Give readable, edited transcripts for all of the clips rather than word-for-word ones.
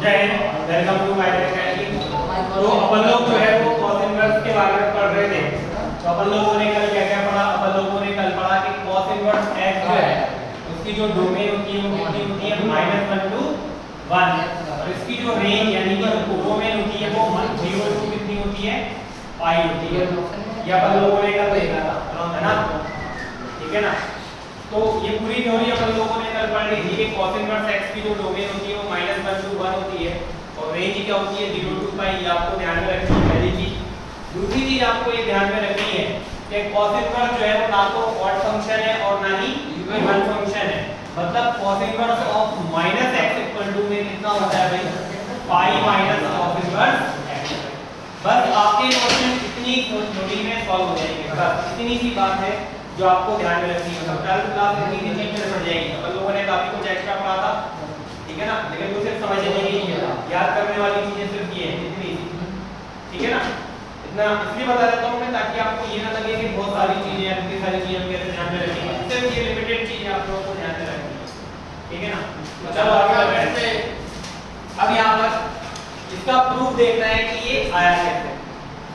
जय हिंद, welcome to my academy. तो अपन लोग जो है वो cos इनवर्स के बारे में पढ़ रहे थे। तो अपन लोगों ने कल क्या क्या पढ़ा? अपन लोगों ने कल पढ़ा कि cos इनवर्स x जो है उसकी जो डोमेन होती है वो कितनी होती है? -1 to 1। और इसकी जो रेंज यानी कि जो डोमेन होती है वो 0 to कितनी होती है? पाई होती है। ये अपन लोगों ने कल देखा था, है ना? ठीक है ना? तो ये पूरी थ्योरी अपन लोगों ने कल पढ़ ली थी कि cos इनवर्स x की जो डोमेन होती है वो -1 to 1 होती है और रेंज क्या होती है? 0 to पाई। ये आपको ध्यान में रखनी है पहली चीज। दूसरी चीज आपको ये ध्यान में रखनी है कि cos इनवर्स जो है वो ना तो ऑड फंक्शन है और ना ही इवन फंक्शन है। मतलब cos इनवर्स ऑफ -x में कितना होता है भाई? पाई माइनस cos इनवर्स x। बस आपके क्वेश्चन इतनी थ्योरी में सॉल्व हो जाएंगे। बस इतनी सी बात है जो आपको ध्यान में रखनी है। मतलब 12th क्लास में इतनी चीज पढ़ जाएगी। अपन लोगों ने काफी कुछ एक्स्ट्रा पढ़ा था, ठीक है ना? लेकिन वो सिर्फ समझने के लिए था, याद करने वाली चीजें सिर्फ ये है, इतनी सी, ठीक है ना? इतना इसलिए बता देता हूं मैं ताकि आपको ये ना लगे कि बहुत सारी चीजें हैं, इतनी सारी चीजें हम कैसे ध्यान में रखेंगे। सिर्फ ये लिमिटेड चीजें आप लोगों को ध्यान में रखनी है, ठीक है ना? तो चलो आगे बढ़ते हैं। अब यहां पर इसका प्रूफ देखना है कि ये आया कैसे,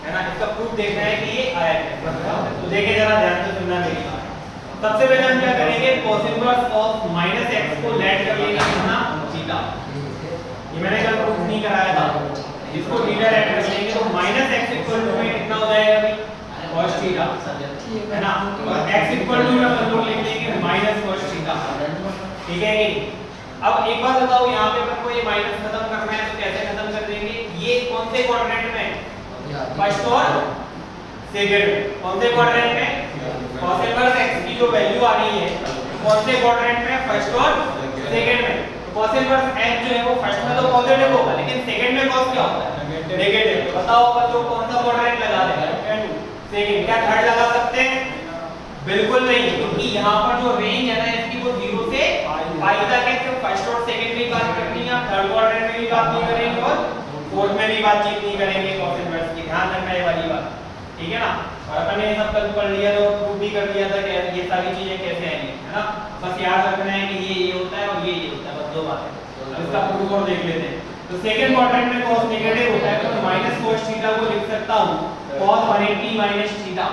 है ना? इसका प्रूफ देखना है कि ये आया कैसे। तो देखिए जरा ध्यान से सुनना मेरी बात। सबसे पहले हम क्या करेंगे? cos इनवर्स ऑफ -x को लेट कर लेंगे कितना? थीटा। ये मैंने कल प्रूफ नहीं कराया था। इसको थीटा लेट कर लेंगे तो -x में कितना हो जाएगा भाई? cos थीटा, है ना? और x में अपन लोग लिख लेंगे -cos थीटा, ठीक है कि? अब एक बात बताओ, यहाँ पे अपन को ये माइनस खत्म करना है तो कैसे खत्म कर देंगे? ये कौन से क्वाड्रेंट में? फर्स्ट और सेकंड में। कौन से क्वाड्रेंट में? cos इनवर्स x की जो वैल्यू आ रही है कौन से क्वाड्रेंट में? फर्स्ट और सेकंड में। तो cos इनवर्स x जो है वो फर्स्ट में तो पॉजिटिव होगा, लेकिन सेकंड में cos क्या होता है? नेगेटिव। तो बताओ अपन लोग कौन सा क्वाड्रेंट लगा देंगे? सेकंड। क्या थर्ड लगा सकते हैं? बिल्कुल नहीं, क्योंकि यहाँ पर जो रेंज है ना इसकी वो 0 से पाई तक है। तो फर्स्ट और सेकंड में बात करनी है, थर्ड क्वाड्रेंट में भी बात नहीं करेंगे और फोर्थ में भी बातचीत नहीं करेंगे cos इनवर्स की। ध्यान रखना है वाली बात, ठीक है ना? और अपन ने ये सब कल पढ़ लिया तो प्रूफ भी कर लिया था कि ये सारी चीजें कैसे आएंगी, है ना? बस याद रखना है कि ये होता है और ये होता है, बस दो बातें। अब इसका प्रूफ और देख लेते हैं। तो सेकंड क्वाड्रेंट में cos नेगेटिव होता है तो -cos थीटा को लिख सकता हूं cos 180 थीटा,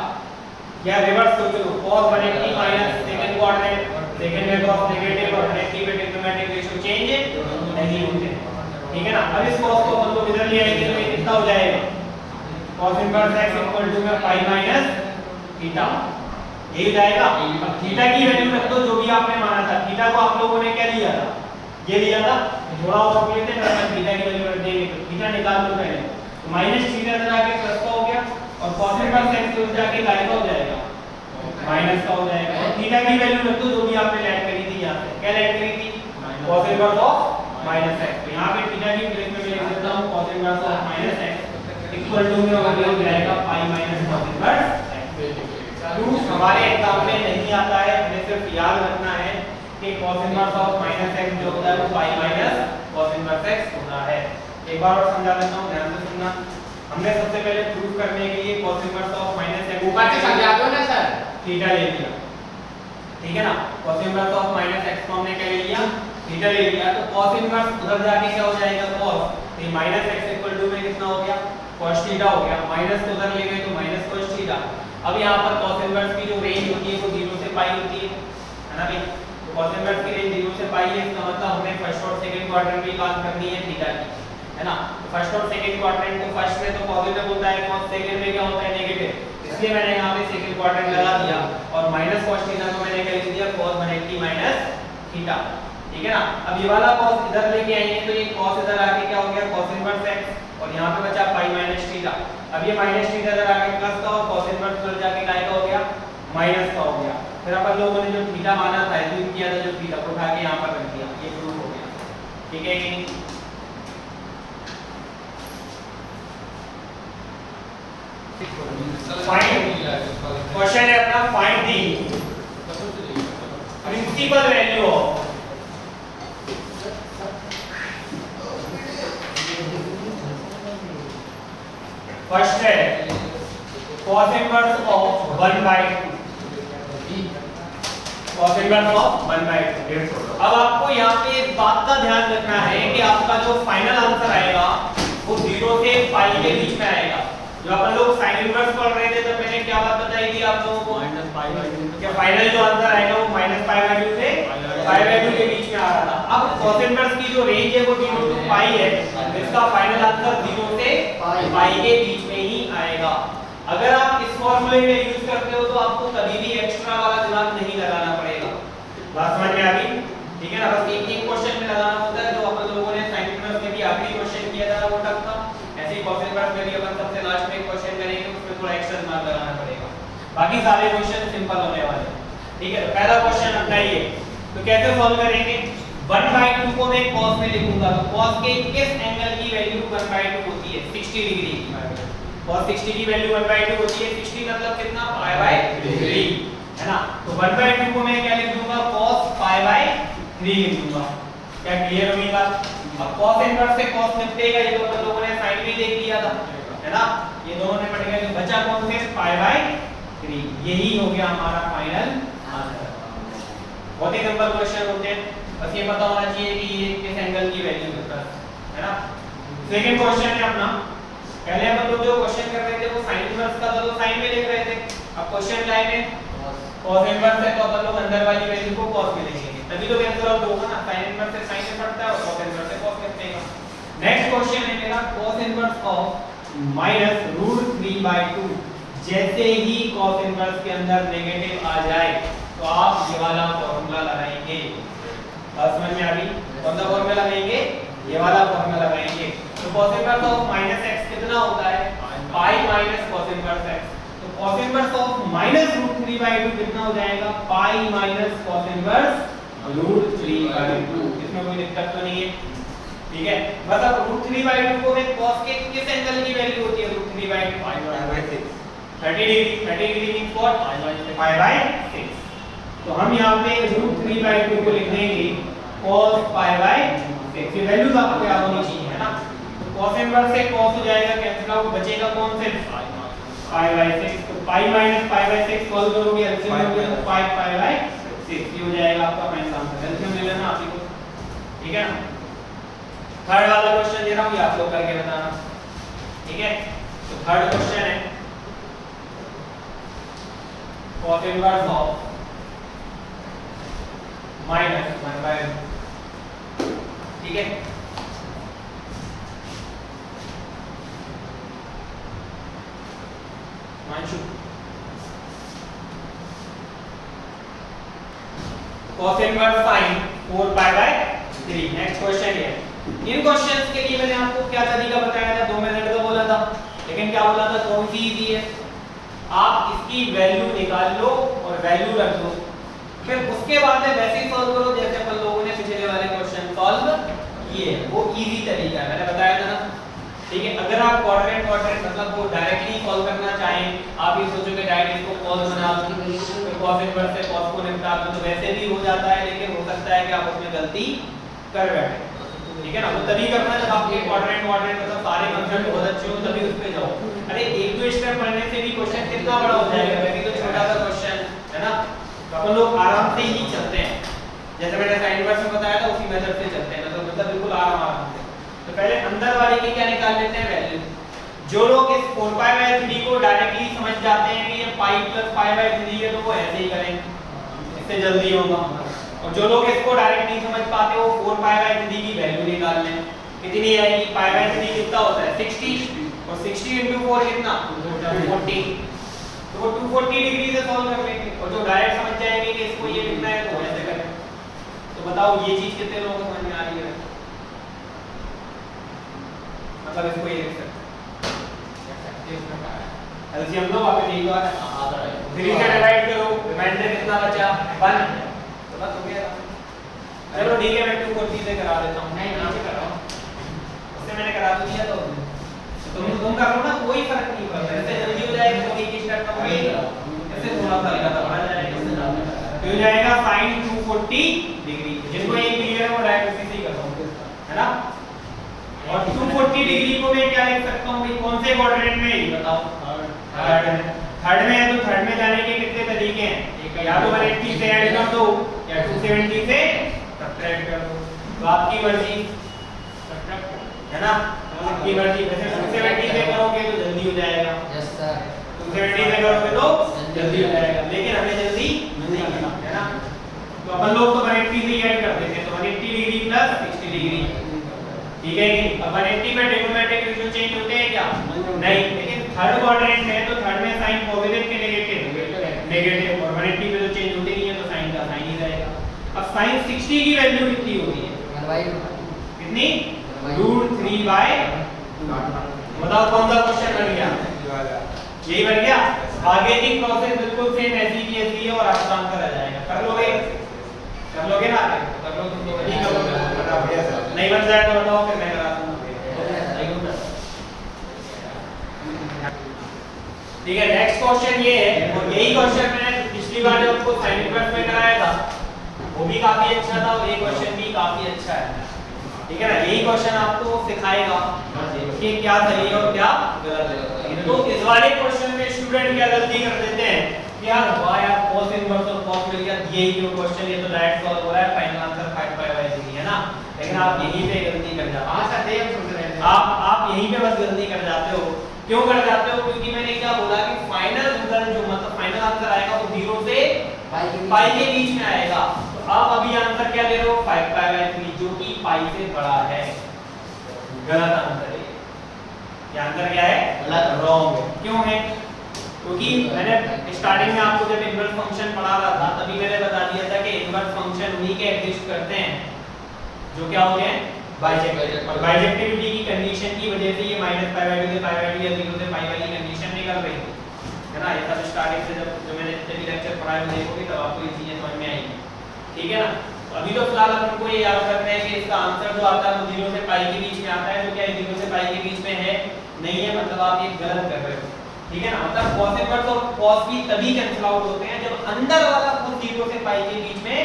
या रिवर्स सोच लो cos 180 minus second quadrant, second में cos नेगेटिव और 180 पे ट्रिग्नोमेट्रिक रेशियो चेंज नहीं होते, ठीक है ना? अब इस cos को अपन लोग इधर ले आएंगे तो ये कितना हो जाएगा? cos inverse x equal to में पाई माइनस थीटा, ये हो जाएगा। अब थीटा की वैल्यू रख दो जो भी आपने माना था। थीटा को आप लोगों ने क्या लिया था? ये लिया था। थोड़ा और रख लेते हैं, फिर थीटा की वैल्यू रख देंगे। तो थीटा निकाल लो पहले, तो माइनस थीटा इधर आके प्लस का हो गया और cos इनवर्स x इधर जाके काय का हो जाएगा? माइनस का हो जाएगा। और थीटा की वैल्यू रख दो जो भी आपने लेट करी थी। यहां पे क्या लेट करी थी? cos inverse of -x। तो यहां पे थीटा की प्लेस में मैं लिख देता हूं cos inverse of -x equal to में हो जाएगा pi minus cos inverse x। Proof हमारे एग्जाम में नहीं आता है, हमें सिर्फ याद रखना है कि cos इनवर्स ऑफ -x जो होता है वो पाई माइनस cos इनवर्स x होता है। एक बार और समझा देता हूं, ध्यान से सुनना। हमने सबसे पहले प्रूफ करने के लिए cos इनवर्स ऑफ -x ऊपर से समझा दो ना सर, थीटा ले लिया, ठीक है ना? cos इनवर्स ऑफ -x को हमने क्या ले लिया? थीटा ले लिया। तो cos इनवर्स उधर जाके क्या हो जाएगा? cos। तो ये -x इक्वल टू में कितना हो गया? cos थीटा हो गया। माइनस को उधर ले गए तो माइनस cos थीटा। अब यहाँ पर cos इनवर्स की जो रेंज होती है वो 0 से पाई होती है ना भाई? तो cos इनवर्स की रेंज 0 से पाई है, इसका मतलब हमें फर्स्ट और सेकंड क्वाड्रेंट की बात करनी है थीटा की, है ना? तो फर्स्ट और सेकंड क्वाड्रेंट को फर्स्ट में तो पॉजिटिव होता है cos, सेकंड में क्या होता है? नेगेटिव। इसलिए मैंने यहाँ पे सेकंड क्वाड्रेंट लगा दिया और माइनस cos थीटा को मैंने क्या लिख दिया? cos 180 माइनस थीटा, ठीक है ना? अब ये वाला cos इधर लेके आएंगे तो ये cos इधर आके क्या हो गया? cos इनवर्स x और यहाँ पे बचा पाई माइनस थीटा। अब ये माइनस थीटा इधर आके प्लस का और cos इनवर्स इधर जाके काय का हो गया? माइनस का हो गया। फिर अपन लोगों ने जो थीटा माना था, एज्यूम किया था जो थीटा को उठा के यहाँ पर रख दिया, ये प्रूफ हो गया, ठीक है कि नहीं? क्वेश्चन है अपना, find the principal value of first है cos inverse of 1/2 cos inverse of 1/2। अब आपको यहाँ पे इस बात का ध्यान रखना है कि आपका जो फाइनल आंसर आएगा वो 0 से पाई के बीच में आएगा। जो अपन लोग sin इनवर्स पढ़ रहे थे तो मैंने क्या बात बताई थी आप लोगों को, -π/2 कि फाइनल जो आंसर आएगा वो -π/2 से π/2 के बीच में आ रहा था। अब cos इनवर्स की जो रेंज है वो 0 to π है, इसका फाइनल आंसर 0 से π के बीच में ही आएगा। अगर आप इस फॉर्मूले में यूज करते हो तो आपको कभी भी एक्स्ट्रा वाला दिमाग नहीं लगाना पड़ेगा। बात समझ में आ गई? ठीक है ना, बस एक एक क्वेश्चन में लगाना होता है। जो अपन लोगों ने sin इनवर्स में भी आखिरी क्वेश्चन किया था वो टफ था, ऐसे ही cos इनवर्स में भी अपन सबसे लास्ट में क्वेश्चन करेंगे, उसमें थोड़ा एक्स्ट्रा दिमाग लगाना पड़ेगा। बाकी सारे क्वेश्चन सिंपल होने वाले हैं। ठीक है, तो पहला क्वेश्चन अपना ये, तो कैसे सॉल्व करेंगे? 1/2 को मैं cos में लिखूंगा, तो cos के किस एंगल की वैल्यू 1/2 होती है? 60 डिग्री की। cos 60 की वैल्यू 1/2 होती है। 60 मतलब कितना? π/3 है ना। तो 1/2 को मैं क्या लिख दूंगा? cos π/3 लिख दूंगा। क्या क्लियर होगी बात? अब cos इनवर्स से cos निपटेगा, ये तो अपन लोगों ने sin में देख लिया था, है ना। ये दोनों ने पढ़ गया, तो बचा कौन से? π/3। यही हो गया हमारा फाइनल आंसर। बहुत ही सिंपल क्वेश्चन होते हैं, बस ये पता होना चाहिए कि ये किस एंगल की वैल्यू देता है ना। सेकंड क्वेश्चन है अपना, पहले हम लोग जो क्वेश्चन कर रहे थे वो sin इनवर्स का था, तो sin में लिख रहे थे। अब क्वेश्चन क्या है? cos इनवर्स है तो अपन लोग अंदर वाली वैल्यू को cos में लिखेंगे, तभी तो कैंसिल आउट होगा ना। sin इनवर्स से sin में पड़ता है और cos इनवर्स से cos में पड़ेगा। नेक्स्ट क्वेश्चन है मेरा cos इनवर्स ऑफ -√3/2। जैसे ही cos इनवर्स के अंदर नेगेटिव आ जाए तो आप ये वाला फार्मूला लगाएंगे। समझ में आ गई? कौन सा फार्मूला लगाएंगे? ये वाला फार्मूला लगाएंगे। तो cos इनवर्स ऑफ -x कितना होता है? पाई माइनस cos इनवर्स x। तो cos इनवर्स ऑफ -√3/2 कितना हो जाएगा? Pi minus cos inverse √3/2। इसमें कोई दिक्कत तो नहीं है? ठीक है, बस अब √3/2 को मैं cos के किस एंगल की वैल्यू होती है? √3/2 π/6। 30 डिग्री, 30 डिग्री मींस व्हाट? π/6। तो हम यहाँ पे √3/2 को लिख देंगे cos π/6। ये वैल्यूज आपको याद होनी चाहिए, है ना। तो cos इनवर्स से cos हो जाएगा कैंसिल आउट, बचेगा कौन से? π/6। तो पाई माइनस π/6 सॉल्व करोगे, एलसीएम लोगे तो 5 π/6 ये हो जाएगा आपका फाइनल आंसर। एलसीएम ले लेना आप ही को, ठीक है ना। थर्ड वाला क्वेश्चन दे रहा हूं, ये आप लोग करके बताना, ठीक है। तो थर्ड क्वेश्चन है cos इनवर्स ऑफ -1/2, ठीक है। मानशु cos inverse sin 4π/3। Next question है, इन क्वेश्चंस के लिए मैंने आपको क्या तरीका बताया था? 2 मेथड का बोला था, लेकिन क्या बोला था? कौन सी इजी है? आप इसकी वैल्यू निकाल लो और वैल्यू रख दो, फिर उसके बाद में वैसे ही सॉल्व करो जैसे अपन लोगों ने पिछले वाले क्वेश्चन सॉल्व किए। वो इजी तरीका है, मैंने बताया था ना, ठीक है। अगर आप क्वाड्रेंट मतलब वो डायरेक्टली सॉल्व करना चाहें, आप ये सोचोगे डायरेक्ट इसको cos बना दो, फिर cos इनवर्स से cos को निपटा दो, तो वैसे भी हो जाता है, लेकिन हो सकता है कि आप उसमें गलती कर बैठे, ठीक है ना। वो तभी करना जब आपके क्वाड्रेंट मतलब सारे कंसेप्ट बहुत अच्छे हो, तभी उस पे जाओ। अरे एक दो स्टेप पढ़ने से भी क्वेश्चन कितना बड़ा हो जाएगा, वैसे तो छोटा सा क्वेश्चन है ना। तो अपन लोग आराम से ही चलते हैं, जैसे मैंने sin इनवर्स में बताया था उसी मेथड से चलते हैं, मतलब बिल्कुल आराम से। तो पहले अंदर वाले की क्या निकाल लेते हैं? वैल्यू। जो लोग इस 4π/3 को डायरेक्टली समझ जाते हैं कि ये पाई प्लस π/3 है, तो वो ऐसे ही करेंगे, इससे जल्दी होगा। और जो लोग इसको डायरेक्ट नहीं समझ पाते, वो 4π/3 की वैल्यू निकाल लें। कितनी आएगी? π/3 कितना होता है? 60, और 60 × 4 कितना? 240। तो वो 240 डिग्री से सॉल्व कर लेंगे। और जो डायरेक्ट समझ जाएंगे कि इसको ये लिखना है तो ऐसे करें। तो बताओ ये चीज कितने लोगों को समझ में आ रही है? मतलब इसको ये लिख सकते हैं, एलसीएम लो वापस यही बात है, 3 से डिवाइड करो, रिमाइंडर कितना बचा? 1। तो बस हो गया। चलो ठीक है, मैं 240 से करा देता हूं। नहीं यहां से कर रहा हूं, उससे मैंने करा तो दिया, तो तुम कर लो ना, कोई फर्क नहीं पड़ता। इससे जल्दी हो जाएगा, तो एक ही स्टेप कम हो जाएगा, इससे थोड़ा सा लगातार बढ़ा जाएगा, इससे ज्यादा तो हो जाएगा sin 240 डिग्री। जिनको ये क्लियर है वो डायरेक्ट उसी से ही करता हूं, है ना। और 240 डिग्री को मैं क्या लिख सकता हूं भाई? कौन से क्वाड्रेंट में? ये बताओ। थर्ड में है, तो थर्ड में जाने के कितने तरीके हैं? एक या तो 180 से ऐड कर दो या 270 से सब्ट्रैक्ट कर दो, तो आपकी मर्जी है ना, आपकी मर्जी। वैसे 270 से करोगे तो जल्दी हो जाएगा, यस सर, 270 से करोगे तो जल्दी हो जाएगा, लेकिन हमें जल्दी नहीं करना है ना, तो अपन लोग तो 180 से ऐड कर देते हैं, तो 180 डिग्री प्लस 60 डिग्री, ठीक है कि अब 180 में ट्रिग्नोमेट्रिक रेशियो चेंज होते हैं क्या? नहीं, लेकिन थर्ड क्वाड्रेंट में तो थर्ड में साइन पॉजिटिव के नेगेटिव और 180 में तो चेंज होते नहीं है, तो साइन का साइन ही रहेगा। अब sin 60 की वैल्यू कितनी होती है? कितनी? √3/2। बताओ कौन सा क्वेश्चन बन गया? यही बन गया। आगे की प्रोसेस बिल्कुल सेम ऐसी की ऐसी है और आसान कर आ जाएगा। कर लोगे ना? कर लो तुम तो नहीं करोगे, नहीं बन जाए तो बताओ, फिर मैं करा दूंगा। ठीक है, नेक्स्ट क्वेश्चन ये है, और यही क्वेश्चन मैंने पिछली बार जब आपको साइन इनवर्स में कराया था वो भी काफी अच्छा था, और ये क्वेश्चन भी काफी अच्छा है, ठीक है ना। यही क्वेश्चन आपको सिखाएगा कि क्या सही है और क्या गलत है। तो इस वाले क्वेश्चन में स्टूडेंट क्या गलती कर देते हैं कि यार वाह यार cos इनवर्स और cos मिल गया, ये क्यों क्वेश्चन, ये तो डायरेक्ट सॉल्व हो रहा है, फाइनल आंसर 5/3 है ना, लेकिन आप यहीं पे गलती कर जाते हो। हां सर, हम समझ रहे हैं, आप यहीं पे बस गलती कर जाते हो। क्यों कर जाते हो? क्योंकि मैंने क्या बोला कि फाइनल रिजल्ट जो मतलब फाइनल आंसर आएगा वो 0 से पाई के बीच में आएगा, तो आप अभी आंसर क्या ले रहे हो? 5/3, जो कि पाई से बड़ा है। गलत आंसर है ये आंसर क्या है? गलत, रॉन्ग है। क्यों है? क्योंकि मैंने स्टार्टिंग में आपको जब इनवर्स फंक्शन पढ़ा रहा था तभी मैंने बता दिया था कि इनवर्स फंक्शन उन्हीं के एग्जिस्ट करते हैं जो क्या होते हैं? बाइजेक्टिव। और बाइजेक्टिविटी की कंडीशन की वजह से ये -π/2 से π/2 या 0 से पाई वाली कंडीशन निकल रही है ना। ये सब स्टार्टिंग से जब मैंने जितने भी लेक्चर पढ़ाए वो देखोगे तब आपको ये चीजें समझ में आएंगी, ठीक है ना। तो अभी तो फिलहाल अपन को ये याद करना है कि इसका आंसर जो आता है वो 0 से पाई के बीच में आता है, तो क्या 0 से पाई के बीच में है? नहीं है, मतलब आप ये गलत कर रहे हो, ठीक है ना। मतलब cos इनवर्स और cos भी तभी कैंसिल आउट होते हैं जब अंदर वाला खुद 0 से पाई के बीच में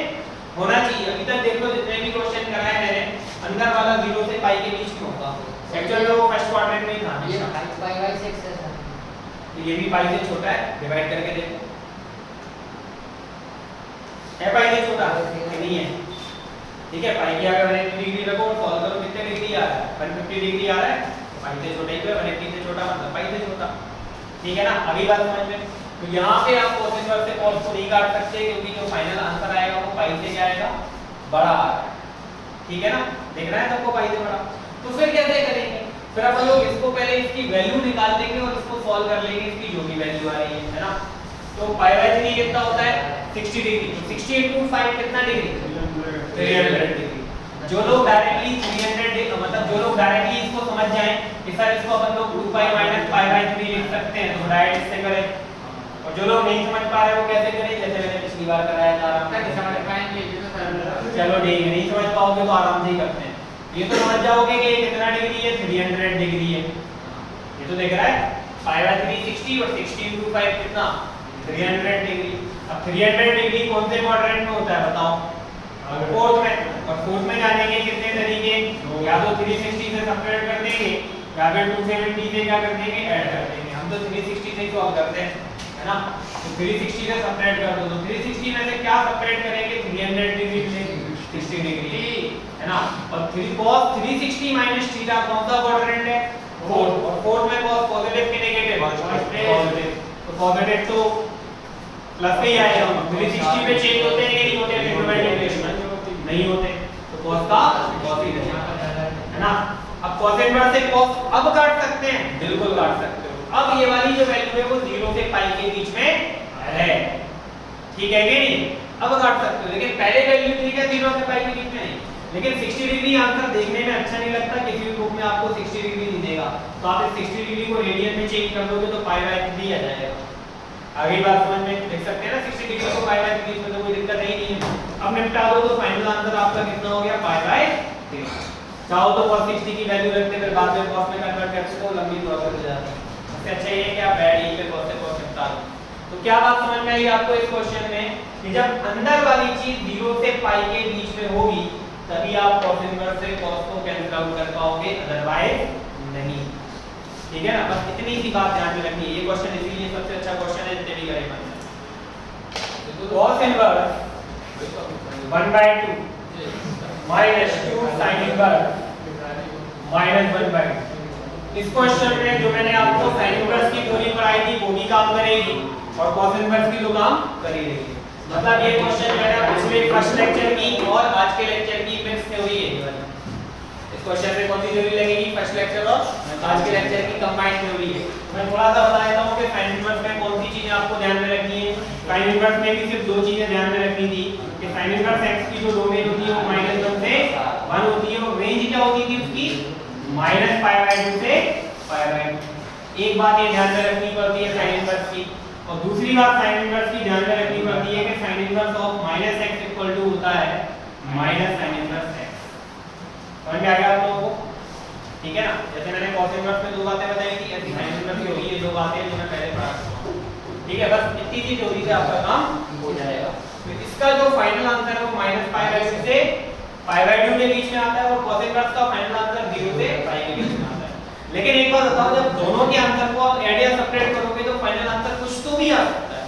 होना चाहिए। अभी तक देखो जितने भी क्वेश्चन कराए मैंने, अंदर वाला 0 से पाई के बीच में होगा, एक्चुअल में वो फर्स्ट क्वाड्रेंट में ही था। ये π/6 है सर, तो ये भी पाई से छोटा है, डिवाइड करके देखो, है पाई से छोटा कि नहीं है? ठीक है, पाई की अगर 180 डिग्री रखो और सॉल्व करो, कितने डिग्री आ रहा है? 150 डिग्री आ रहा है, तो पाई से छोटा ही तो है, 180 से छोटा मतलब पाई से छोटा, ठीक है ना। अभी बात समझ में, तो यहाँ पे आप cos इनवर्स से cos को नहीं काट सकते क्योंकि जो फाइनल आंसर आएगा वो पाई से क्या आएगा? बड़ा आ रहा है, ठीक है ना। देख रहा है सबको पाई से बड़ा। तो फिर कैसे करेंगे? फिर अपन लोग इसको पहले इसकी वैल्यू निकाल लेंगे और इसको सॉल्व कर लेंगे, इसकी जो भी वैल्यू आ रही है ना। तो π/3 कितना होता है? 60 डिग्री, तो 60 * 5 कितना डिग्री? 300 डिग्री। जो लोग डायरेक्टली 300 मतलब जो लोग डायरेक्टली इसको समझ जाएं कि सर इसको अपन लोग 2π - π/3 लिख सकते हैं, तो डायरेक्ट इससे करें। और जो लोग नहीं समझ पा रहे वो कैसे करें? जैसे मैंने पिछली बार कराया था, आराम से समझ पाएंगे। चलो ठीक है, नहीं समझ पाओगे तो आराम से ही करते हैं। ये तो समझ जाओगे कि कितना डिग्री है? 300 डिग्री है। ये तो देख रहा है π/3 60 और 60 * 5 कितना? 300 डिग्री। अब 300 डिग्री कौन से क्वाड्रेंट में होता है बताओ? फोर्थ में। और फोर्थ में जाने के कितने तरीके? या तो 360 से सब्ट्रैक्ट कर देंगे या फिर 270 से क्या कर देंगे? ऐड कर देंगे। हम तो 360 से सॉल्व करते हैं, है ना। तो 360 से सब्ट्रैक्ट कर दो, तो 360 में से क्या सब्ट्रैक्ट करेंगे? 300 डिग्री से 60 डिग्री, है ना। और cos 360 - थीटा कौन सा क्वाड्रेंट है? फोर्थ। और फोर्थ में cos पॉजिटिव के नेगेटिव? पॉजिटिव। तो पॉजिटिव तो प्लस पे ही आएगा। 360 पे चेंज होते हैं कि नहीं होते? नहीं होते, तो cos का cos ही रहेगा, है ना। अब cos इनवर्स से cos अब काट सकते हैं? बिल्कुल काट सकते हो। अब ये वाली जो वैल्यू है वो 0 से पाई के बीच में है, ठीक है कि नहीं? अब काट सकते हो, लेकिन पहले वैल्यू ठीक है 0 से पाई के बीच में नहीं। लेकिन 60 डिग्री आंसर देखने में अच्छा नहीं लगता, किसी भी बुक में आपको 60 डिग्री नहीं देगा, तो आप इस 60 डिग्री को रेडियन में चेंज कर दोगे तो π/3 आ जाएगा। आगे बात समझ में देख सकते हैं ना, 60 डिग्री को π/3 में तो कोई दिक्कत ही नहीं है। अब निपटा दो तो फाइनल आंसर आपका कितना हो गया? π/3। चाहो तो cos 60 की वैल्यू रखते फिर बाद में cos में कन्वर्ट करते तो लंबी प्रोसेस हो जाती है। इससे अच्छा ये है कि आप ऐड यहीं पे cos से cos निपटा दो। तो क्या बात समझ में आई आपको इस क्वेश्चन में कि जब अंदर वाली चीज 0 से पाई के बीच में होगी तभी आप cos इनवर्स से cos को कैंसिल आउट कर पाओगे, अदरवाइज नहीं, ठीक है ना। बस इतनी सी बात ध्यान में रखनी है। ये क्वेश्चन इसीलिए सबसे अच्छा क्वेश्चन है जितने भी करें। cos inverse 1/2 minus 2 sin inverse -1/2। इस क्वेश्चन में जो मैंने आपको sin इनवर्स की थ्योरी पढ़ाई थी वो भी काम करेगी और cos इनवर्स की तो काम कर ही रही है। मतलब ये क्वेश्चन मैंने पिछले फर्स्ट लेक्चर की और आज के लेक्चर की मिक्स थ्योरी है। इस क्वेश्चन में कौन सी थ्योरी लगेगी? फर्स्ट लेक्चर और आज के लेक्चर की कंबाइंड थ्योरी है। मैं थोड़ा सा बता देता हूं कि sin इनवर्स में कौन सी चीजें आपको ध्यान में रखनी है। sin इनवर्स में भी सिर्फ दो चीजें ध्यान में रखनी थी कि sin इनवर्स x की जो डोमेन होती है वो -1 से 1 होती है और रेंज क्या होती थी उसकी -π/2 से π/2। एक बात ये ध्यान में रखनी पड़ती है sin इनवर्स की, और दूसरी बात sin इनवर्स की ध्यान में रखनी पड़ती है कि sin inverse of -x equal to होता है -sin इनवर्स x। समझ में आ गया आप लोगों को? ठीक है ना? जैसे मैंने cos इनवर्स में दो बातें बताई थी, ऐसी sin इनवर्स की होगी ये दो बातें जो मैं पहले पढ़ा चुका हूं। ठीक है, बस इतनी सी थ्योरी से आपका काम हो जाएगा। तो इसका जो फाइनल आंसर है वो -π/2 से π/2 के बीच में आता है और cos इनवर्स का फाइनल आंसर 0 से π के बीच में आता है। लेकिन एक बात बताओ, जब दोनों के आंसर को आप ऐड या सब्ट्रैक्ट करोगे तो फाइनल आंसर कुछ तो भी आ सकता है।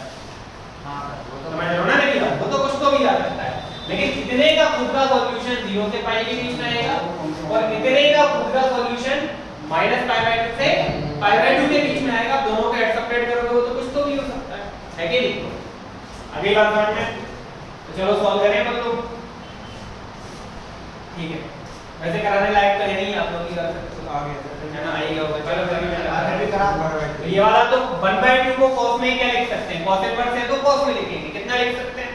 हां, वो तो समझ रहे हो ना मेरी बात? वो तो कुछ तो भी आ सकता है, लेकिन इतने का खुद का सॉल्यूशन 0 से π के बीच में आएगा और इतने का खुद का सॉल्यूशन -π/2 से π/2 के बीच में आएगा। दोनों को ऐड सब्ट्रैक्ट करोगे वो तो कुछ तो भी हो सकता है कि नहीं? अगली बात समझ में? तो चलो सॉल्व करें हम लोग। ठीक है, वैसे कराने लायक तो है नहीं, आप लोग ही कर सकते हो। आ गया है ना? आएगा होगा। चलो आगे भी करा। तो ये वाला तो 1/2 को cos में क्या लिख सकते हैं? cos इनवर्स है तो cos में लिखेंगे। कितना लिख सकते हैं?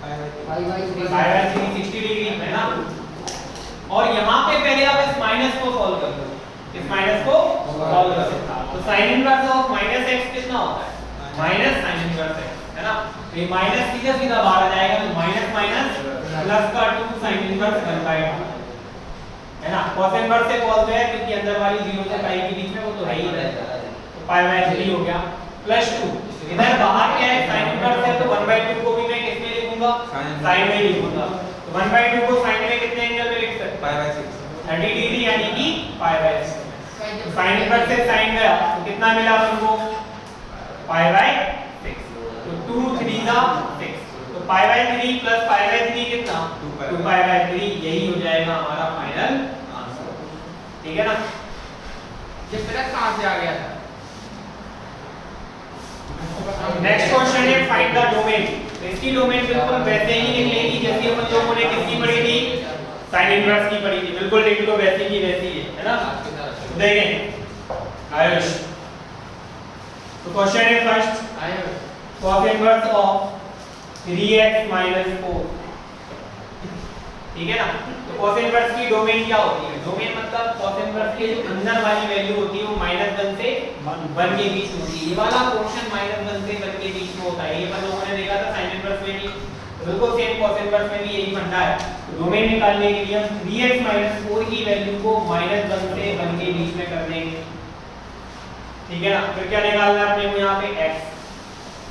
π/3 60 डिग्री है ना। और यहाँ पे पहले आप इस माइनस को सॉल्व कर दो, इस माइनस को सॉल्व कर सकते हो। तो sin इनवर्स ऑफ -x कितना होता है? -sin इनवर्स x है ना। तो ये माइनस सीधा सीधा बाहर आ जाएगा, तो माइनस माइनस प्लस का 2 sin इनवर्स 1/2 है ना। cos इनवर्स से cos गया क्योंकि अंदर वाली 0 से π के बीच में वो तो है ही रहता है, तो π/3 हो गया प्लस 2। इधर बाहर क्या है? sin इनवर्स है तो 1/2 को भी मैं किस में लिखूंगा? sin में लिखूंगा। तो 1/2 को sin में कितने एंगल में लिख सकते हैं? π/6 30 डिग्री यानी कि π/6। तो sin इनवर्स से sin गया तो कितना मिला हमको? π/6। तो 2 3 6, तो π/3 प्लस π/3 कितना? 2π/3। यही हो जाएगा हमारा फाइनल आंसर। ठीक है ना? ये प्लस कहां से आ गया था? नेक्स्ट क्वेश्चन है फाइंड द डोमेन। तो इसकी डोमेन बिल्कुल वैसे ही निकलेगी जैसे अपन लोगों ने किसकी पढ़ी थी? sin इनवर्स की पढ़ी थी। बिल्कुल लिख लो, वैसी की वैसी है ना? देखें आयुष। तो क्वेश्चन है first, Ayush cos inverse of 3x - 4। ठीक है ना? तो cos इनवर्स की डोमेन क्या होती है? डोमेन मतलब cos इनवर्स के जो अंदर वाली वैल्यू होती है वो -1 से 1 के बीच में होती है। ये वाला पोर्शन -1 से 1 के बीच में होता है। ये अपन लोगों ने देखा था sin इनवर्स में भी, बिल्कुल सेम cos इनवर्स में भी यही फंडा है। तो डोमेन निकालने के लिए हम 3x - 4 की वैल्यू को -1 से 1 के बीच में कर देंगे। ठीक है ना? फिर क्या निकालना है अपने को यहाँ पे x।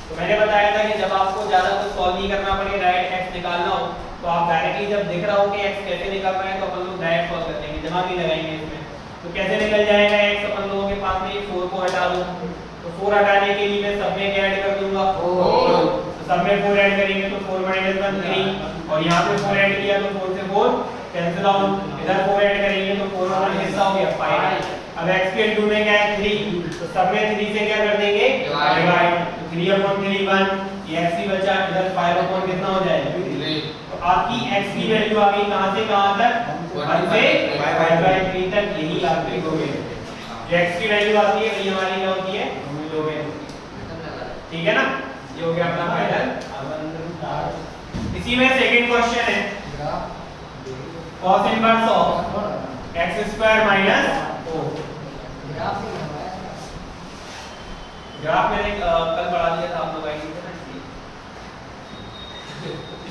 तो मैंने बताया था कि जब आपको ज्यादा कुछ सॉल्व नहीं करना पड़े, डायरेक्ट x निकालना हो, तो आप डायरेक्टली जब दिख रहा हो कि x कैसे निकल रहा है तो अपन लोग डायरेक्ट सॉल्व कर देंगे, दिमाग नहीं लगाएंगे इसमें। तो कैसे निकल जाएगा x? अपन लोगों के पास में 4 को हटा दो, तो 4 हटाने के लिए मैं सब में क्या ऐड कर दूंगा? 4। तो सब में 4 ऐड करेंगे तो 4 - 1 3, और यहाँ पे 4 ऐड किया तो 4 से 4 कैंसिल आउट। इधर 4 ऐड करेंगे तो 4 और 1 कितना हो गया? 5। अब x के 2 में क्या है? 3, तो सब में 3 से क्या कर देंगे? डिवाइड। तो 3/3 1, ये x ही बचा, इधर 5/, कितना हो जाएगा? 3। तो आपकी x की वैल्यू आ गई कहां से कहां तक? 1 से 5/3 तक। यही आपकी डोमेन। जो x की वैल्यू आती है वही हमारी क्या होती है? डोमेन। ठीक है ना? ये हो गया अपना फाइनल। इसी में सेकंड क्वेश्चन है, cos inverse of x² - 4। Graph मैंने कल पढ़ा दिया था, आप लोग आएंगे ना,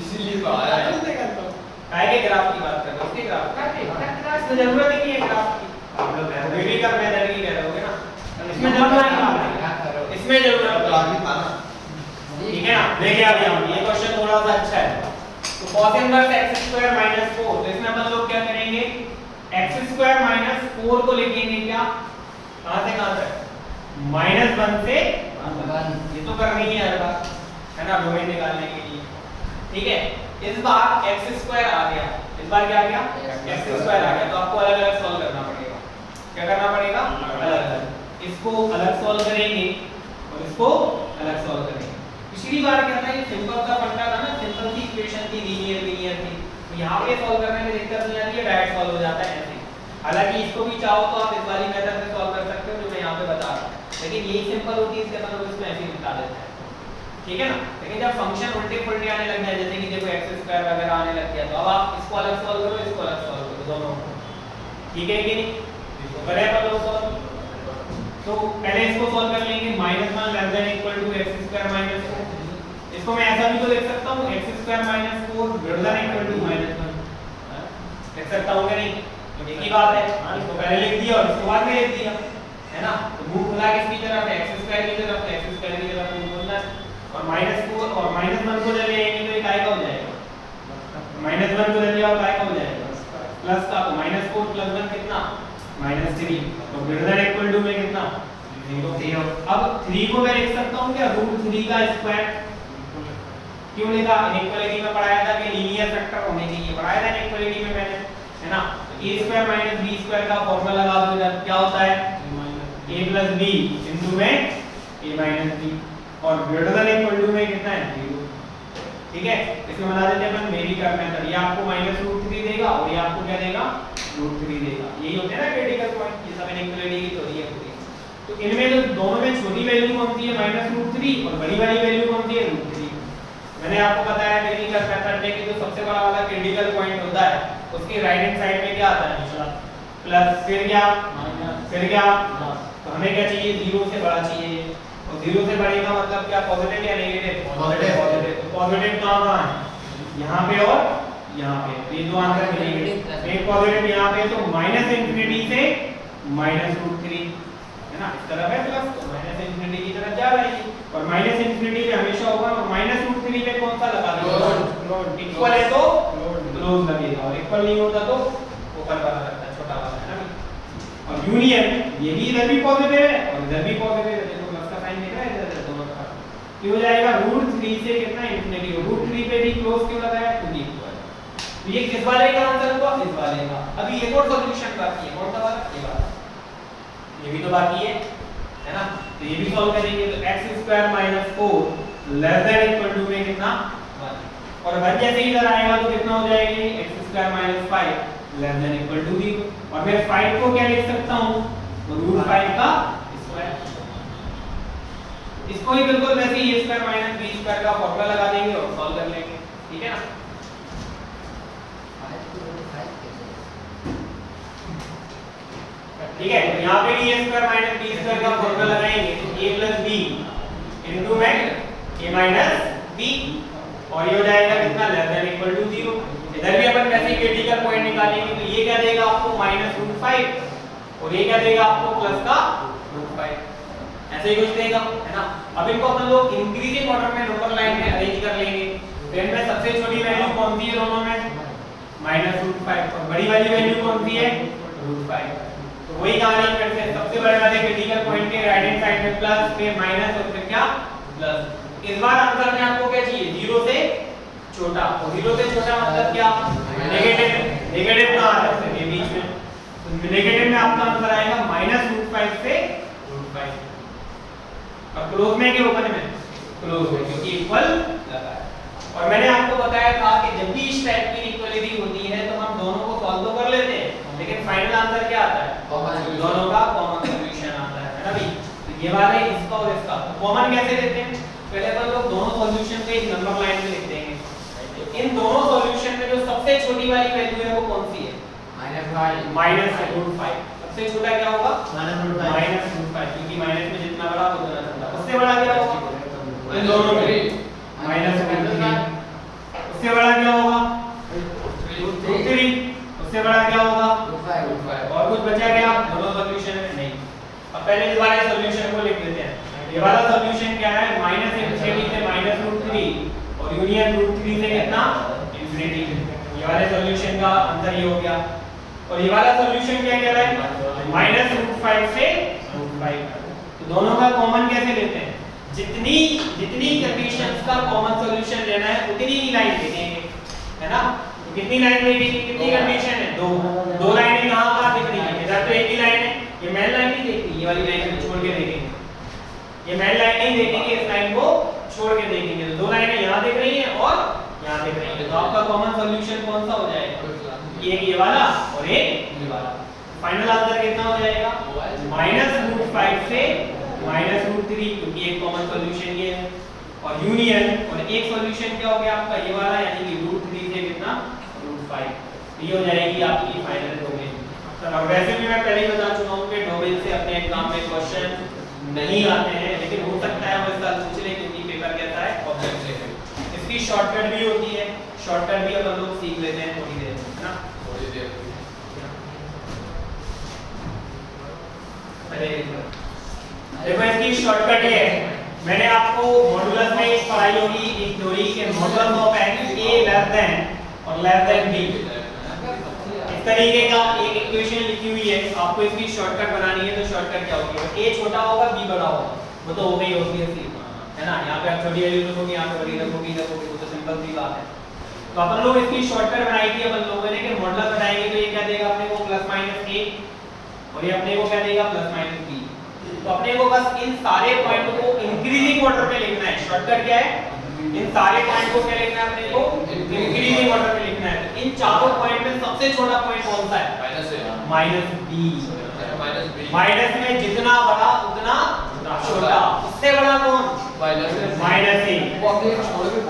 इसीलिए तो आया है। काय के ग्राफ की बात कर रहे हो? उसके ग्राफ इसमें जरूरत ही नहीं है ग्राफ की। आप लोग न्यूमेरिकल मेथड की कह रहे हो ना, इसमें जरूरत नहीं है, इसमें जरूरत नहीं है। ठीक है ना? देखिए अब यहाँ ये क्वेश्चन थोड़ा सा अच्छा है। तो cos इनवर्स x² - 4, तो इसमें अपन लोग क्या करेंगे? x² - 4 को लिखेंगे क्या? कहां से कहां तक? -1 से 1। ये तो करनी है हर बार, है है ना, डोमेन निकालने के लिए। ठीक है, इस बार x² आ गया, इस बार क्या आ गया, x² आ गया, तो आपको अलग अलग सॉल्व करना पड़ेगा। क्या करना पड़ेगा, अलग अलग, इसको अलग सॉल्व करेंगे और इसको अलग सॉल्व करेंगे। पिछली बार क्या था, ये सिंपल सा फंडा था ना, सिंपल सी इक्वेशन थी, लीनियर थी, तो यहाँ पे सॉल्व करने में दिक्कत नहीं आती है, डायरेक्ट सॉल्व हो जाता है ऐसे। हालांकि इसको भी चाहो तो आप इस वाली मेथड से सॉल्व कर सकते हो जो मैं यहाँ पे बता रहा हूँ, लेकिन यही सिंपल होती है, इसके मतलब इसको ऐसे ही निकाल देते हैं। ठीक है ना, लेकिन जब फंक्शन उल्टे पुल्टे आने लग जाए, जैसे कि देखो x² वगैरह आने लग गया, तो अब आप इसको अलग सॉल्व करो, इसको अलग सॉल्व करो, दोनों। ठीक है कि नहीं, इसको करें पर लोग सॉल्व। तो पहले इसको सॉल्व कर लेंगे, -1 ≤ x² - 4। इसको मैं ऐसा भी तो लिख सकता हूँ, x² - 4 ≥ -1। लिख सकता हूँ कि नहीं, एक ही बात है, इसको पहले लिख दिया और इसको बाद में लिख दिया, है ना। तो मुंह खुला किसकी तरफ है, x² की तरफ, x² की तरफ मुंह खुला है। और -4 और -1 को जब ले आएंगे तो ये काय का हो जाएगा, -1 को जब ले आओ काय का हो जाएगा, प्लस का। तो -4 + 1 कितना, -3। तो ≥ में कितना, 0। अब 3 को मैं लिख सकता हूँ क्या, √3 का स्क्वायर। क्यों लिखा, इनइक्वालिटी में पढ़ाया था कि लीनियर फैक्टर होने चाहिए, पढ़ाया था इनइक्वालिटी में मैंने, है ना। तो a² - b² का फार्मूला लगा दो, इधर क्या होता है, a + b इनटू में a - b, और ≥ में कितना है, 0। ठीक है, इसमें बना देते हैं अपन मेडिकल मेथड। ये आपको -√3 देगा और ये आपको क्या देगा, √3 देगा। यही होते हैं ना क्रिटिकल पॉइंट, ये सब इनइक्वालिटी की थ्योरी है पूरी। तो इनमें तो दोनों में छोटी वैल्यू कौन सी है, -√3, और बड़ी वाली वैल्यू कौन सी है, √3। मैंने आपको बताया क्रिटिकल मेथड में कि जो सबसे बड़ा वाला क्रिटिकल पॉइंट होता है, उसकी राइट हैंड साइड में क्या आता है, प्लस, फिर क्या, फिर क्या, तो हमें क्या चाहिए, 0 से बड़ा चाहिए। और 0 से बड़े का मतलब क्या, पॉजिटिव या नेगेटिव, पॉजिटिव। तो पॉजिटिव कहां है, यहां पे और यहां पे, तो ये दो आंसर मिलेंगे। एक पॉजिटिव यहां पे, तो -∞ से -√3, है ना, इस तरफ है प्लस, तो -∞ की तरफ जा रही है। और -∞ पे हमेशा होगा, और -√3 पे कौन सा लगा देंगे, इक्वल है तो क्लोज लगेगा, और इक्वल नहीं होता तो ओपन वाला लगता है, छोटा वाला, है ना। और यूनियन, ये भी इधर भी पॉजिटिव है और इधर भी पॉजिटिव है, देखो प्लस का साइन दिख रहा है इधर दोनों तरफ। ये हो जाएगा √3 से कितना, इन्फिनिटी। √3 पे भी क्लोज क्यों लगाया, टू दी इक्वल। तो ये किस वाले का आंसर हुआ, इस वाले का। अभी एक और सॉल्यूशन बाकी है, कौन सा वाला, ये वाला, ये भी तो बाकी है ना। तो ये भी सॉल्व करेंगे, तो x² - 4 ≤ में कितना, 1। और 1 जैसे ही इधर आएगा तो कितना हो जाएगा, x² - 5 ≤ 0। और मैं 5 को क्या लिख सकता हूँ, √5 का स्क्वायर। इसको ही बिल्कुल वैसे ही a² - b² का फॉर्मूला लगा देंगे और सॉल्व कर लेंगे। ठीक है ना। ठीक है, तो यहाँ पे भी a² - b² का फॉर्मूला लगाएंगे, तो a + b इनटू में a - b, और ये हो जाएगा कितना, ≤ 0। इधर भी अपन वैसे ही क्रिटिकल पॉइंट निकालेंगे, तो ये क्या देगा आपको, -√5, और ये क्या देगा आपको, प्लस का √5, ऐसे ही कुछ देगा, है ना। अब इनको अपन लोग इंक्रीजिंग ऑर्डर में नंबर लाइन में अरेंज कर लेंगे। तो इनमें सबसे छोटी वैल्यू कौन सी है दोनों में, -√5, और बड़ी वाली वैल्यू कौन सी है, √5। तो वही कहानी फिर से, सबसे बड़े वाले क्रिटिकल पॉइंट के राइट हैंड साइड में प्लस, फिर माइनस, और फिर क्या, प्लस। इस बार आंसर में आपको क्या चाहिए, 0 से छोटा। और 0 से छोटा मतलब क्या, नेगेटिव। नेगेटिव कहां है, ये बीच में, तो नेगेटिव में आपका आंसर आएगा -√5 से √5। और क्लोज में क्या, ओपन में, क्लोज में, क्योंकि इक्वल लगा है। और मैंने आपको बताया था कि जब भी इस टाइप की इक्वलिटी होती है तो हम दोनों को सॉल्व तो कर लेते हैं, लेकिन फाइनल आंसर क्या आता है, दोनों का कॉमन सॉल्यूशन आता है ना भाई। तो ये वाले इसका और इसका कॉमन कैसे लेते हैं, पहले अपन लोग दोनों सॉल्यूशन पे एक नंबर लाइन में लिख देंगे। इन दोनों सॉल्यूशन में जो सबसे छोटी वाली वैल्यू है वो कौन सी है, -√5। सबसे छोटा क्या होगा, -√5, क्योंकि माइनस में जितना बड़ा उतना छोटा। उससे बड़ा क्या होगा, इन दोनों में -√3। उससे बड़ा क्या होगा, √3। उससे बड़ा क्या होगा, और कुछ बचा क्या, दोनों सॉल्यूशन में नहीं। अब पहले इस वाले सॉल्यूशन को लिख देते हैं। ये वाला सॉल्यूशन क्या है, -∞ से -√3, और यूनियन √3 से कितना, इन्फिनिटी। ये वाले सॉल्यूशन का आंसर ये हो गया। और ये वाला सॉल्यूशन क्या कह रहा है, -√5 से √5। तो दोनों का कॉमन कैसे लेते हैं, जितनी जितनी कंडीशंस का कॉमन सॉल्यूशन लेना है उतनी ही लाइन देखेंगे, है ना। तो कितनी लाइन देखेंगे, कितनी कंडीशन है, दो लाइनें कहां दिख रही है, इधर तो एक ही लाइन है, ये मेन लाइन नहीं देख रही, ये वाली लाइन को छोड़ के देखेंगे, ये मेन लाइन नहीं देखेंगे, इस लाइन को छोड़ के देखेंगे, तो दो लाइनें यहां दिख रही हैं और यहां दिख रही हैं, तो आपका कॉमन सॉल्यूशन कौन सा हो जाएगा, एक ये वाला और एक ये वाला। फाइनल आंसर कितना हो जाएगा, -√5 से -√3, क्योंकि एक कॉमन सॉल्यूशन ये है, और यूनियन और एक सॉल्यूशन क्या हो गया आपका ये वाला, यानी कि √3 से कितना √5, ये हो जाएगी आपकी फाइनल डोमेन। और वैसे भी मैं पहले ही बता चुका हूं कि डोमेन से अपने एग्जाम में क्वेश्चन नहीं आते हैं, लेकिन हो सकता है वो इस साल पूछ ले, क्योंकि पेपर कहता है ऑब्जेक्ट से। इसकी शॉर्टकट भी होती है, शॉर्टकट भी अपन लोग सीख लेते हैं थोड़ी देर, है ना, थोड़ी देर। देखो इसकी शॉर्टकट ये है, मैंने आपको मॉडुलस में एक पढ़ाई होगी एक थ्योरी के modulus of angle a less than और लेस देन b, इस तरीके का एक इक्वेशन लिखी हुई है, आपको इसकी शॉर्टकट बनानी है, तो शॉर्टकट क्या होगी, a छोटा होगा b बड़ा होगा, वो तो हो गई ऑब्वियसली, है ना, यहाँ पे आप छोटी वैल्यू रखोगे, यहाँ पे बड़ी रखोगे, वो तो सिंपल सी बात है। तो अपन लोग इसकी शॉर्टकट बनाई थी अपन लोगों ने कि मॉडुलस बनाएंगे तो ये क्या देगा अपने को +-a और ये अपने को क्या देगा +-b, तो अपने को बस इन सारे पॉइंट को इंक्रीजिंग ऑर्डर में लिखना है। शॉर्टकट क्या है, इन सारे पॉइंट को क्या लिखना है अपने को, इंक्रीजिंग ऑर्डर में लिखना है। इन चारों पॉइंट में सबसे छोटा पॉइंट कौन सा है, -b, माइनस में जितना बड़ा उतना छोटा, उससे बड़ा कौन, -a,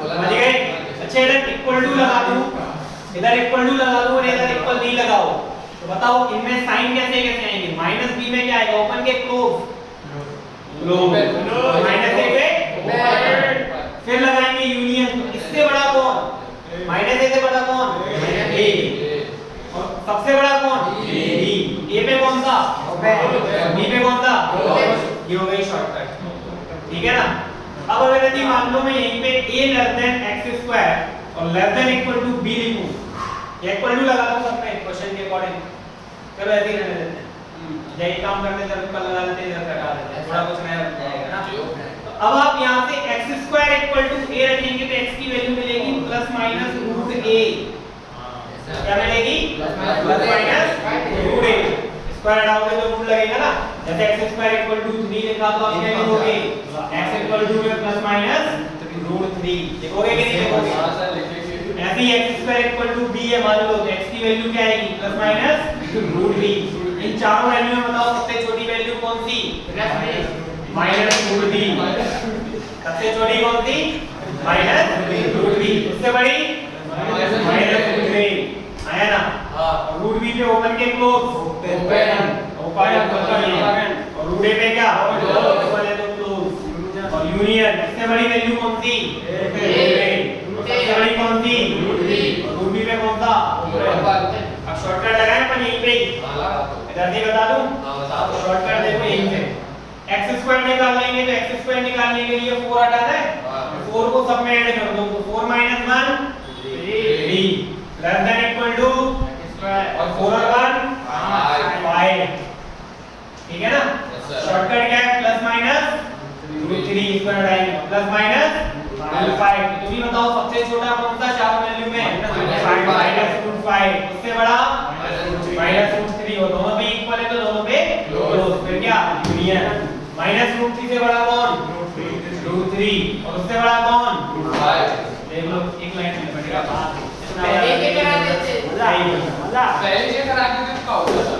समझ गए। अच्छा इधर इक्वल टू लगा दूं, इधर इक्वल टू लगा दूं और इधर इक्वल नहीं लगाओ, तो बताओ इनमें साइन कैसे कैसे आएंगे, -b में क्या आएगा, ओपन के क्लोज, -a पे फिर लगाएंगे यूनियन, तो इससे बड़ा कौन, -a से बड़ा कौन, a, और सबसे बड़ा कौन, b, a पे कौन सा, b पे कौन सा, ये हो गई शॉर्टकट, ठीक है ना। अब अगर यदि मान लो मैं यहीं पे a लेस देन x² और less than equal to b लिखूं, इक्वल टू लगा दूं अपने क्वेश्चन के अकॉर्डिंग, चलो ऐसे ही रहने देते हैं, यही काम करते हैं, इधर लगा देते हैं, इधर हटा देते हैं, थोड़ा कुछ नया बन जाएगा ना। तो अब आप यहां से x² इक्वल टू a रखेंगे तो x की वैल्यू मिलेगी ±√a, क्या मिलेगी, ±√a, स्क्वायर हटाओगे तो रूट लगेगा ना, जैसे x² इक्वल टू 3 लिखा तो आप क्या लिखोगे, x इक्वल टू ±√3 लिखोगे कि नहीं लिखोगे, ऐसे ही x² इक्वल टू b है मान लो, तो x की वैल्यू क्या आएगी, ±√b। इन चारों वैल्यू में बताओ सबसे छोटी वैल्यू कौन सी, -√b, सबसे छोटी कौन सी, -√b, उससे बड़ी -√a, आया ना, √b पे ओपन के क्लोज, ओपन और √a पे क्या, ओपन है तो क्लोज, और यूनियन, इससे बड़ी वैल्यू कौन सी, सबसे बड़ी कौन सी, √b पे कौन सा, अब शॉर्टकट लगाएं अपन यहीं पे, इधर से बता दूं, शॉर्टकट देखो यहीं पे, x² निकाल लेंगे तो x² निकालने के लिए 4 हटाना है, 4 को सब में ऐड कर दो, तो 4 - 1 3 लेस देन इक्वल टू और 4 और 1 5, ठीक है ना। शॉर्टकट क्या है, ±√3, इसको हटाएंगे, ±√5, तुम ही बताओ सबसे छोटा कौन सा चारों वैल्यू में, -√5, उससे बड़ा -√3, और दोनों पे इक्वल है तो दोनों पे क्लोज, फिर क्या यूनियन, -√3 से बड़ा कौन, √3, और उससे बड़ा कौन, √5, देख लो एक लाइन में पड़ेगा बात, पहले ये करा देते, मजा पहले ये करा देते तो क्या होता था।